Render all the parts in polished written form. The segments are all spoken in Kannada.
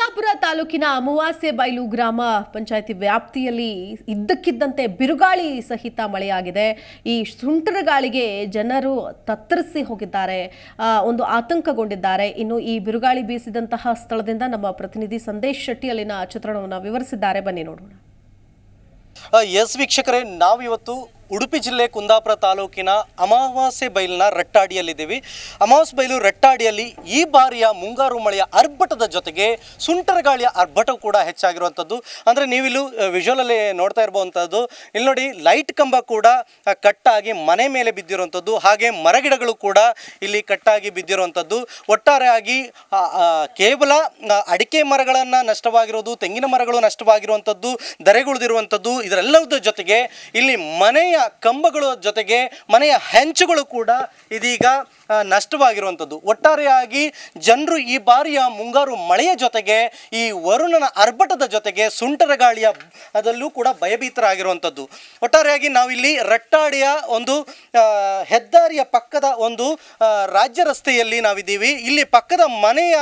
ಕುಂದಾಪುರ ತಾಲೂಕಿನ ಅಮಾವಾಸ್ಯೆಬೈಲು ಗ್ರಾಮ ಪಂಚಾಯಿತಿ ವ್ಯಾಪ್ತಿಯಲ್ಲಿ ಇದ್ದಕ್ಕಿದ್ದಂತೆ ಬಿರುಗಾಳಿ ಸಹಿತ ಮಳೆಯಾಗಿದೆ. ಈ ಸುಂಟರ ಗಾಳಿಗೆ ಜನರು ತತ್ತರಿಸಿ ಹೋಗಿದ್ದಾರೆ, ಒಂದು ಆತಂಕಗೊಂಡಿದ್ದಾರೆ. ಇನ್ನು ಈ ಬಿರುಗಾಳಿ ಬೀಸಿದಂತಹ ಸ್ಥಳದಿಂದ ನಮ್ಮ ಪ್ರತಿನಿಧಿ ಸಂದೇಶ್ ಶೆಟ್ಟಿ ಅಲ್ಲಿನ ಚಿತ್ರಣವನ್ನು ವಿವರಿಸಿದ್ದಾರೆ. ಬನ್ನಿ ನೋಡೋಣ. ಎಸ್ ವೀಕ್ಷಕರೇ, ನಾವಿವತ್ತು ಉಡುಪಿ ಜಿಲ್ಲೆ ಕುಂದಾಪುರ ತಾಲೂಕಿನ ಅಮಾವಾಸ್ಯೆಬೈಲಿನ ರಟ್ಟಾಡಿಯಲ್ಲಿದ್ದೀವಿ. ಅಮಾವಾಸ್ಯೆಬೈಲು ರಟ್ಟಾಡಿಯಲ್ಲಿ ಈ ಬಾರಿಯ ಮುಂಗಾರು ಮಳೆಯ ಆರ್ಭಟದ ಜೊತೆಗೆ ಸುಂಟರ ಗಾಳಿಯ ಆರ್ಭಟ ಕೂಡ ಹೆಚ್ಚಾಗಿರುವಂಥದ್ದು. ಅಂದರೆ ನೀವಿಲ್ಲಿ ವಿಜುವಲಲ್ಲಿ ನೋಡ್ತಾ ಇರಬಹುವಂಥದ್ದು, ಇಲ್ಲಿ ನೋಡಿ ಲೈಟ್ ಕಂಬ ಕೂಡ ಕಟ್ಟಾಗಿ ಮನೆ ಮೇಲೆ ಬಿದ್ದಿರುವಂಥದ್ದು, ಹಾಗೆ ಮರಗಿಡಗಳು ಕೂಡ ಇಲ್ಲಿ ಕಟ್ಟಾಗಿ ಬಿದ್ದಿರುವಂಥದ್ದು. ಒಟ್ಟಾರೆಯಾಗಿ ಕೇವಲ ಅಡಿಕೆ ಮರಗಳನ್ನು ನಷ್ಟವಾಗಿರೋದು, ತೆಂಗಿನ ಮರಗಳು ನಷ್ಟವಾಗಿರುವಂಥದ್ದು, ಧರೆಗುಳಿದಿರುವಂಥದ್ದು, ಇದರೆಲ್ಲದರ ಜೊತೆಗೆ ಇಲ್ಲಿ ಮನೆಯ ಕಂಬಗಳ ಜೊತೆಗೆ ಮನೆಯ ಹೆಂಚುಗಳು ಕೂಡ ಇದೀಗ ನಷ್ಟವಾಗಿರುವಂಥದ್ದು. ಒಟ್ಟಾರೆಯಾಗಿ ಜನರು ಈ ಬಾರಿಯ ಮುಂಗಾರು ಮಳೆಯ ಜೊತೆಗೆ ಈ ವರುಣನ ಆರ್ಭಟದ ಜೊತೆಗೆ ಸುಂಟರ ಗಾಳಿಯ ಅದಲ್ಲೂ ಕೂಡ ಭಯಭೀತರಾಗಿರುವಂಥದ್ದು. ಒಟ್ಟಾರೆಯಾಗಿ ನಾವಿಲ್ಲಿ ರಟ್ಟಾಡಿಯ ಒಂದು ಹೆದ್ದಾರಿಯ ಪಕ್ಕದ ಒಂದು ರಾಜ್ಯ ರಸ್ತೆಯಲ್ಲಿ ನಾವಿದ್ದೀವಿ. ಇಲ್ಲಿ ಪಕ್ಕದ ಮನೆಯ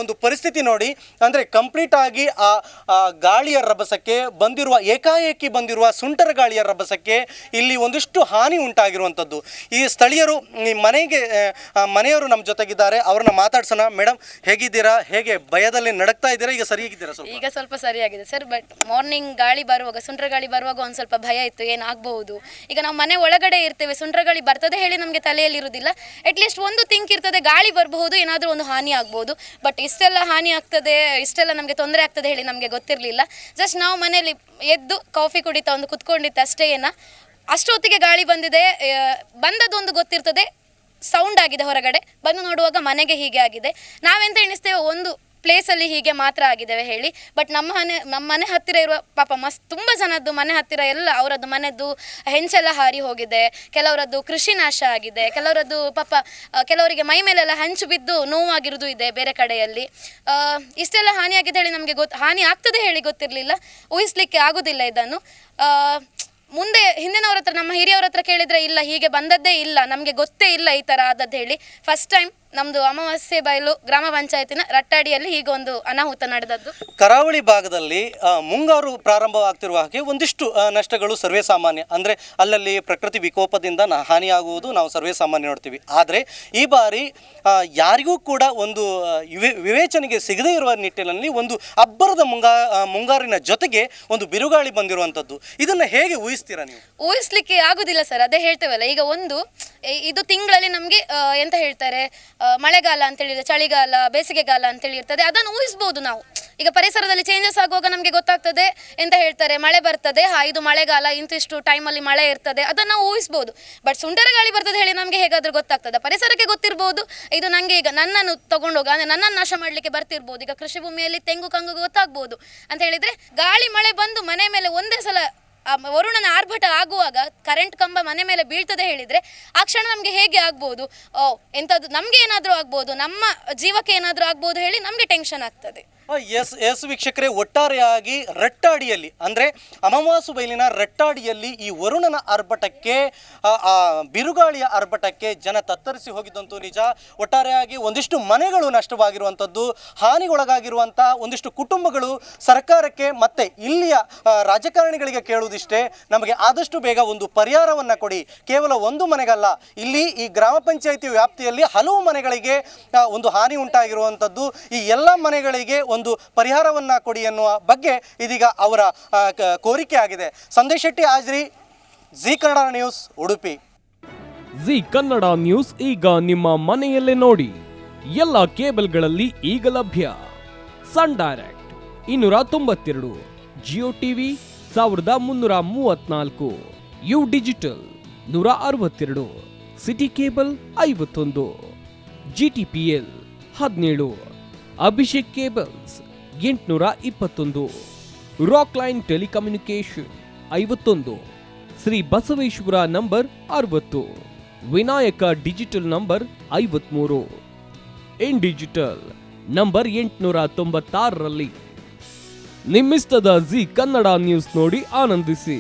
ಒಂದು ಪರಿಸ್ಥಿತಿ ನೋಡಿ, ಅಂದರೆ ಕಂಪ್ಲೀಟ್ ಆಗಿ ಆ ಗಾಳಿಯ ರಭಸಕ್ಕೆ ಬಂದಿರುವ ಏಕಾಏಕಿ ಬಂದಿರುವ ಸುಂಟರ ಗಾಳಿಯ ರಭಸಕ್ಕೆ ಇಲ್ಲಿ ಒಂದಿಷ್ಟು ಹಾನಿ ಉಂಟಾಗಿರುವಂಥದ್ದು. ಈ ಸ್ಥಳೀಯರು ಈ ಮನೆಯವರು ನಮ್ಮ ಜೊತೆಗಿದ್ದಾರೆ, ಅವ್ರನ್ನ ಮಾತಾಡ್ಸೋಣ. ಮೇಡಮ್, ಹೇಗಿದ್ದೀರಾ? ಹೇಗೆ ಭಯದಲ್ಲಿ ನಡಕ್ತಾ ಇದ್ದೀರಾ? ಈಗ ಸರಿಯಾಗಿದ್ದೀರಾ? ಈಗ ಸ್ವಲ್ಪ ಸರಿಯಾಗಿದೆ ಸರ್. ಬಟ್ ಮಾರ್ನಿಂಗ್ ಗಾಳಿ ಬರುವಾಗ, ಸುಂಟರ ಗಾಳಿ ಬರುವಾಗ ಒಂದು ಸ್ವಲ್ಪ ಭಯ ಇತ್ತು, ಏನಾಗಬಹುದು. ಈಗ ನಾವು ಮನೆ ಒಳಗಡೆ ಇರ್ತೇವೆ, ಸುಂಟರ ಗಾಳಿ ಬರ್ತದೆ ಹೇಳಿ ನಮಗೆ ತಲೆಯಲ್ಲಿ ಇರುವುದಿಲ್ಲ. ಅಟ್ಲೀಸ್ಟ್ ಒಂದು ಥಿಂಕ್ ಇರ್ತದೆ, ಗಾಳಿ ಬರಬಹುದು, ಏನಾದರೂ ಒಂದು ಹಾನಿ ಆಗ್ಬೋದು. ಬಟ್ ಇಷ್ಟೆಲ್ಲ ಹಾನಿ ಆಗ್ತದೆ, ಇಷ್ಟೆಲ್ಲ ನಮಗೆ ತೊಂದರೆ ಆಗ್ತದೆ ಹೇಳಿ ನಮಗೆ ಗೊತ್ತಿರಲಿಲ್ಲ. ಜಸ್ಟ್ ನಾವು ಮನೆಯಲ್ಲಿ ಎದ್ದು ಕಾಫಿ ಕುಡಿತಾ ಒಂದು ಕುತ್ಕೊಂಡಿತ್ತು ಅಷ್ಟೇ. ಅಷ್ಟೊತ್ತಿಗೆ ಗಾಳಿ ಬಂದಿದೆ. ಬಂದದೊಂದು ಗೊತ್ತಿರ್ತದೆ, ಸೌಂಡ್ ಆಗಿದೆ, ಹೊರಗಡೆ ಬಂದು ನೋಡುವಾಗ ಮನೆಗೆ ಹೀಗೆ ಆಗಿದೆ. ನಾವೆಂತ ಎಣಿಸ್ತೇವೆ ಒಂದು ಪ್ಲೇಸಲ್ಲಿ ಹೀಗೆ ಮಾತ್ರ ಆಗಿದ್ದೇವೆ ಹೇಳಿ. ಬಟ್ ನಮ್ಮ ಮನೆ ಹತ್ತಿರ ಇರುವ ಪಾಪ ತುಂಬ ಜನದ್ದು ಮನೆ ಹತ್ತಿರ ಎಲ್ಲ ಅವರದ್ದು ಮನೆದ್ದು ಹೆಂಚೆಲ್ಲ ಹಾರಿ ಹೋಗಿದೆ, ಕೆಲವರದ್ದು ಕೃಷಿ ನಾಶ ಆಗಿದೆ, ಕೆಲವರದ್ದು ಪಾಪ ಕೆಲವರಿಗೆ ಮೈ ಮೇಲೆಲ್ಲ ಹಂಚು ಬಿದ್ದು ನೋವಾಗಿರೋದು ಇದೆ ಬೇರೆ ಕಡೆಯಲ್ಲಿ. ಇಷ್ಟೆಲ್ಲ ಹಾನಿ ಆಗಿದೆ ಹೇಳಿ ನಮಗೆ ಹಾನಿ ಆಗ್ತದೆ ಹೇಳಿ ಗೊತ್ತಿರಲಿಲ್ಲ, ಊಹಿಸ್ಲಿಕ್ಕೆ ಆಗೋದಿಲ್ಲ ಇದನ್ನು. ಮುಂದೆ ಹಿಂದಿನವ್ರ ಹತ್ರ, ನಮ್ಮ ಹಿರಿಯವರ ಹತ್ರ ಕೇಳಿದರೆ ಇಲ್ಲ, ಹೀಗೆ ಬಂದದ್ದೇ ಇಲ್ಲ, ನಮಗೆ ಗೊತ್ತೇ ಇಲ್ಲ ಈ ಥರ ಆದದ್ದು ಹೇಳಿ. ಫಸ್ಟ್ ಟೈಮ್ ನಮ್ಮದು ಅಮಾವಾಸ್ಯೆಬೈಲು ಗ್ರಾಮ ಪಂಚಾಯತಿನ ರಟ್ಟಾಡಿಯಲ್ಲಿ ಹೀಗೆ ಒಂದು ಅನಾಹುತ ನಡೆದದ್ದು. ಕರಾವಳಿ ಭಾಗದಲ್ಲಿ ಮುಂಗಾರು ಪ್ರಾರಂಭವಾಗ್ತಿರುವ ಹಾಗೆ ಒಂದಿಷ್ಟು ನಷ್ಟಗಳು ಸರ್ವೇ ಸಾಮಾನ್ಯ. ಅಂದರೆ ಅಲ್ಲಲ್ಲಿ ಪ್ರಕೃತಿ ವಿಕೋಪದಿಂದ ಹಾನಿಯಾಗುವುದು ನಾವು ಸರ್ವೇ ಸಾಮಾನ್ಯ ನೋಡ್ತೀವಿ. ಆದರೆ ಈ ಬಾರಿ ಯಾರಿಗೂ ಕೂಡ ಒಂದು ವಿವೇಚನೆಗೆ ಸಿಗದೇ ಇರುವ ನಿಟ್ಟಿನಲ್ಲಿ ಒಂದು ಅಬ್ಬರದ ಮುಂಗಾರಿನ ಜೊತೆಗೆ ಒಂದು ಬಿರುಗಾಳಿ ಬಂದಿರುವಂಥದ್ದು. ಇದನ್ನು ಹೇಗೆ ಊಹಿಸ್ತೀರಾ ನೀವು? ಊಹಿಸ್ಲಿಕ್ಕೆ ಆಗುದಿಲ್ಲ ಸರ್, ಅದೇ ಹೇಳ್ತೇವಲ್ಲ. ಈಗ ಇದು ತಿಂಗಳಲ್ಲಿ ನಮಗೆ ಎಂತ ಹೇಳ್ತಾರೆ, ಮಳೆಗಾಲ ಅಂತೇಳಿದ್ರೆ, ಚಳಿಗಾಲ, ಬೇಸಿಗೆಗಾಲ ಅಂತೇಳಿ ಇರ್ತದೆ. ಅದನ್ನು ಊಹಿಸ್ಬೋದು ನಾವು. ಈಗ ಪರಿಸರದಲ್ಲಿ ಚೇಂಜಸ್ ಆಗುವಾಗ ನಮಗೆ ಗೊತ್ತಾಗ್ತದೆ, ಎಂತ ಹೇಳ್ತಾರೆ, ಮಳೆ ಬರ್ತದೆ, ಇದು ಮಳೆಗಾಲ, ಇಂತಿಷ್ಟು ಟೈಮಲ್ಲಿ ಮಳೆ ಇರ್ತದೆ, ಅದನ್ನು ನಾವು ಊಹಿಸ್ಬೋದು. ಬಟ್ ಸುಂಟರ ಗಾಳಿ ಬರ್ತದೆ ಹೇಳಿ ನಮಗೆ ಹೇಗಾದರೂ ಗೊತ್ತಾಗ್ತದೆ? ಪರಿಸರಕ್ಕೆ ಗೊತ್ತಿರ್ಬೋದು, ಇದು ನನಗೆ ಈಗ ನನ್ನನ್ನು ತಗೊಂಡೋಗ, ಅಂದರೆ ನನ್ನನ್ನು ನಾಶ ಮಾಡಲಿಕ್ಕೆ ಬರ್ತಿರ್ಬೋದು. ಈಗ ಕೃಷಿ ಭೂಮಿಯಲ್ಲಿ ತೆಂಗು ಕಂಗು ಗೊತ್ತಾಗ್ಬೋದು. ಅಂತ ಹೇಳಿದರೆ ಗಾಳಿ ಮಳೆ ಬಂದು ಮನೆ ಮೇಲೆ ಒಂದೇ ಸಲ ವರುಣನ ಆರ್ಭಟ ಆಗುವಾಗ ಕರೆಂಟ್ ಕಂಬ ಮನೆ ಮೇಲೆ ಬೀಳ್ತದೆ ಹೇಳಿದರೆ ಆ ಕ್ಷಣ ನಮಗೆ ಹೇಗೆ ಆಗ್ಬೋದು, ಎಂಥದ್ದು ನಮಗೆ ಏನಾದರೂ ಆಗ್ಬೋದು, ನಮ್ಮ ಜೀವಕ್ಕೆ ಏನಾದರೂ ಆಗ್ಬೋದು ಹೇಳಿ ನಮಗೆ ಟೆನ್ಷನ್ ಆಗ್ತದೆ. ಎಸ್ ವೀಕ್ಷಕರೇ, ಒಟ್ಟಾರೆಯಾಗಿ ರಟ್ಟಾಡಿಯಲ್ಲಿ, ಅಂದರೆ ಅಮಾವಾಸ್ಯೆಬೈಲಿನ ರಟ್ಟಾಡಿಯಲ್ಲಿ ಈ ವರುಣನ ಆರ್ಭಟಕ್ಕೆ, ಬಿರುಗಾಳಿಯ ಆರ್ಭಟಕ್ಕೆ ಜನ ತತ್ತರಿಸಿ ಹೋಗಿದ್ದಂತೂ ನಿಜ. ಒಟ್ಟಾರೆಯಾಗಿ ಒಂದಿಷ್ಟು ಮನೆಗಳು ನಷ್ಟವಾಗಿರುವಂಥದ್ದು, ಹಾನಿಗೊಳಗಾಗಿರುವಂಥ ಒಂದಿಷ್ಟು ಕುಟುಂಬಗಳು ಸರ್ಕಾರಕ್ಕೆ ಮತ್ತು ಇಲ್ಲಿಯ ರಾಜಕಾರಣಿಗಳಿಗೆ ಕೇಳುವುದಿಷ್ಟೇ, ನಮಗೆ ಆದಷ್ಟು ಬೇಗ ಒಂದು ಪರಿಹಾರವನ್ನು ಕೊಡಿ. ಕೇವಲ ಒಂದು ಮನೆಗಲ್ಲ, ಇಲ್ಲಿ ಈ ಗ್ರಾಮ ಪಂಚಾಯಿತಿ ವ್ಯಾಪ್ತಿಯಲ್ಲಿ ಹಲವು ಮನೆಗಳಿಗೆ ಒಂದು ಹಾನಿ ಉಂಟಾಗಿರುವಂಥದ್ದು. ಈ ಎಲ್ಲ ಮನೆಗಳಿಗೆ ಒಂದು ಪರಿಹಾರವನ್ನ ಕೊಡಿ ಎನ್ನುವ ಬಗ್ಗೆ ಇದೀಗ ಅವರ ಕೋರಿಕೆ ಆಗಿದೆ. ಸಂದೇಶ್ ಶೆಟ್ಟಿ, ಹಾಜ್ರಿ, Zee Kannada news, Udupi. Zee Kannada news ಈಗ ನಿಮ್ಮ ಮನೆಯಲ್ಲೇ ನೋಡಿ. ಎಲ್ಲ ಕೇಬಲ್ಗಳಲ್ಲಿ ಈಗ ಲಭ್ಯ. Sun Direct 292, Jio TV 1334, U digital 162, city cable 51, GTPL 17, Abhishek cables 821, Rockline telecommunication 51, Shri Basaveshwara number 60, Vinayaka digital number 53, in digital number 896ರಲ್ಲಿ. ನಿಮ್ಮಿಸ್ತದ ಜಿ ಕನ್ನಡ ನ್ಯೂಸ್ ನೋಡಿ ಆನಂದಿಸಿ.